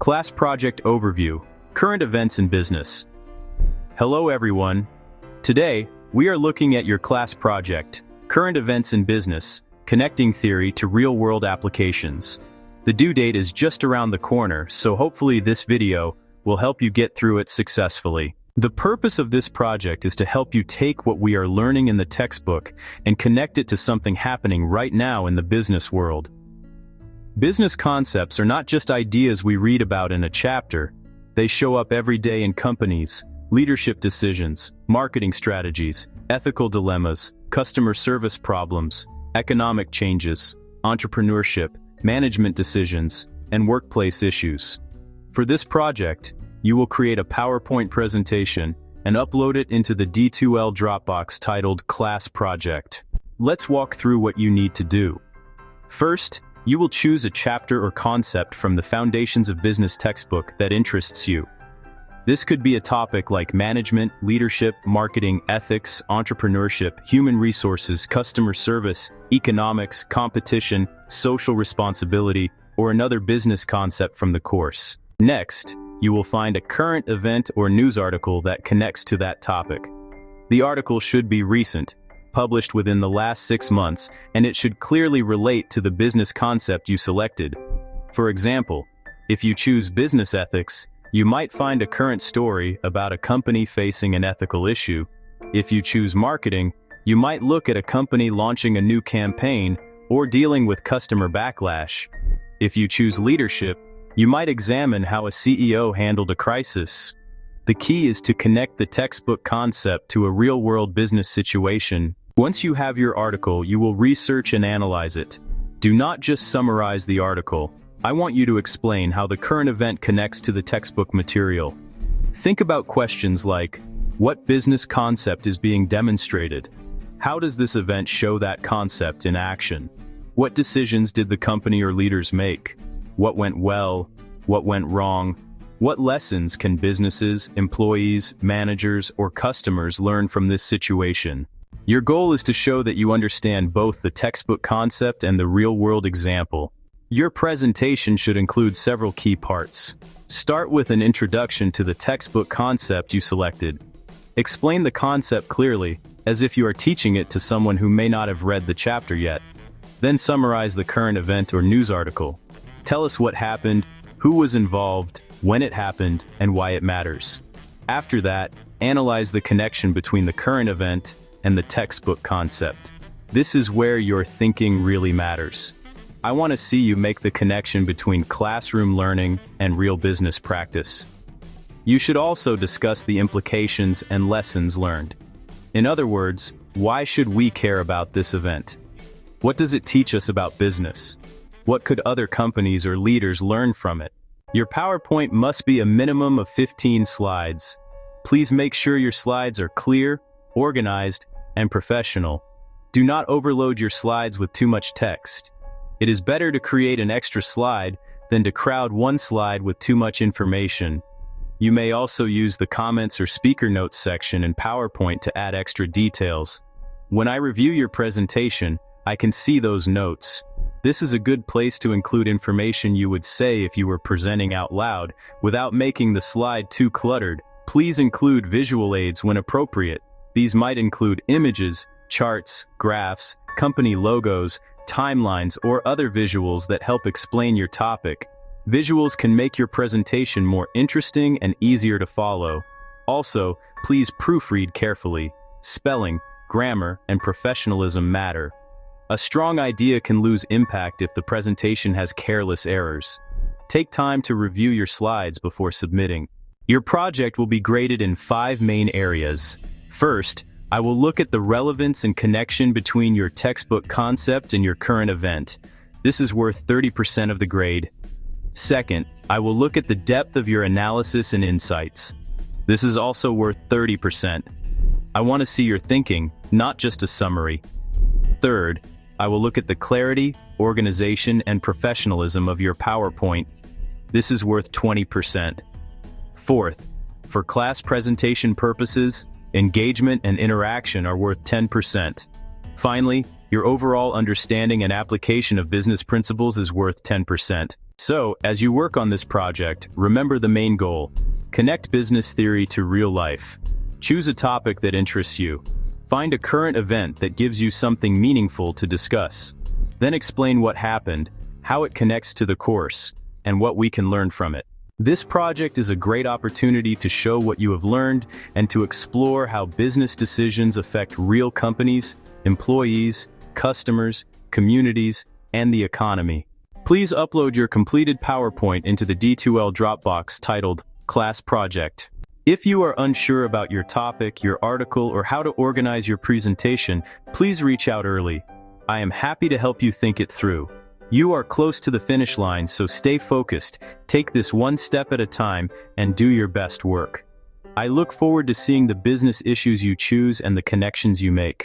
Class Project Overview, Current Events in Business. Hello everyone. Today, we are looking at your class project, Current Events in Business, Connecting Theory to Real-World Applications. The due date is just around the corner, so hopefully this video will help you get through it successfully. The purpose of this project is to help you take what we are learning in the textbook and connect it to something happening right now in the business world. Business concepts are not just ideas we read about in a chapter. They show up every day in companies, leadership decisions, marketing strategies, ethical dilemmas, customer service problems, economic changes, entrepreneurship, management decisions, and workplace issues. For this project, you will create a PowerPoint presentation and upload it into the D2L Dropbox titled Class Project. Let's walk through what you need to do. First, you will choose a chapter or concept from the Foundations of Business textbook that interests you. This could be a topic like management, leadership, marketing, ethics, entrepreneurship, human resources, customer service, economics, competition, social responsibility, or another business concept from the course. Next, you will find a current event or news article that connects to that topic. The article should be recent, published within the last 6 months, and it should clearly relate to the business concept you selected. For example, if you choose business ethics, you might find a current story about a company facing an ethical issue. If you choose marketing, you might look at a company launching a new campaign or dealing with customer backlash. If you choose leadership, you might examine how a CEO handled a crisis. The key is to connect the textbook concept to a real-world business situation. Once you have your article, you will research and analyze it. Do not just summarize the article. I want you to explain how the current event connects to the textbook material. Think about questions like, what business concept is being demonstrated? How does this event show that concept in action? What decisions did the company or leaders make? What went well? What went wrong? What lessons can businesses, employees, managers, or customers learn from this situation? Your goal is to show that you understand both the textbook concept and the real-world example. Your presentation should include several key parts. Start with an introduction to the textbook concept you selected. Explain the concept clearly, as if you are teaching it to someone who may not have read the chapter yet. Then summarize the current event or news article. Tell us what happened, who was involved, when it happened, and why it matters. After that, analyze the connection between the current event and the textbook concept. This is where your thinking really matters. I want to see you make the connection between classroom learning and real business practice. You should also discuss the implications and lessons learned. In other words, why should we care about this event? What does it teach us about business? What could other companies or leaders learn from it? Your PowerPoint must be a minimum of 15 slides. Please make sure your slides are clear, organized, and professional. Do not overload your slides with too much text. It is better to create an extra slide than to crowd one slide with too much information. You may also use the comments or speaker notes section in PowerPoint to add extra details. When I review your presentation, I can see those notes. This is a good place to include information you would say if you were presenting out loud, without making the slide too cluttered. Please include visual aids when appropriate. These might include images, charts, graphs, company logos, timelines, or other visuals that help explain your topic. Visuals can make your presentation more interesting and easier to follow. Also, please proofread carefully. Spelling, grammar, and professionalism matter. A strong idea can lose impact if the presentation has careless errors. Take time to review your slides before submitting. Your project will be graded in 5 main areas. First, I will look at the relevance and connection between your textbook concept and your current event. This is worth 30% of the grade. Second, I will look at the depth of your analysis and insights. This is also worth 30%. I want to see your thinking, not just a summary. Third, I will look at the clarity, organization, and professionalism of your PowerPoint. This is worth 20%. Fourth, for class presentation purposes, engagement and interaction are worth 10%. Finally, your overall understanding and application of business principles is worth 10%. So, as you work on this project, remember the main goal. Connect business theory to real life. Choose a topic that interests you. Find a current event that gives you something meaningful to discuss. Then explain what happened, how it connects to the course, and what we can learn from it. This project is a great opportunity to show what you have learned and to explore how business decisions affect real companies, employees, customers, communities, and the economy. Please upload your completed PowerPoint into the D2L Dropbox titled Class Project. If you are unsure about your topic, your article, or how to organize your presentation, please reach out early. I am happy to help you think it through. You are close to the finish line, so stay focused, take this one step at a time, and do your best work. I look forward to seeing the business issues you choose and the connections you make.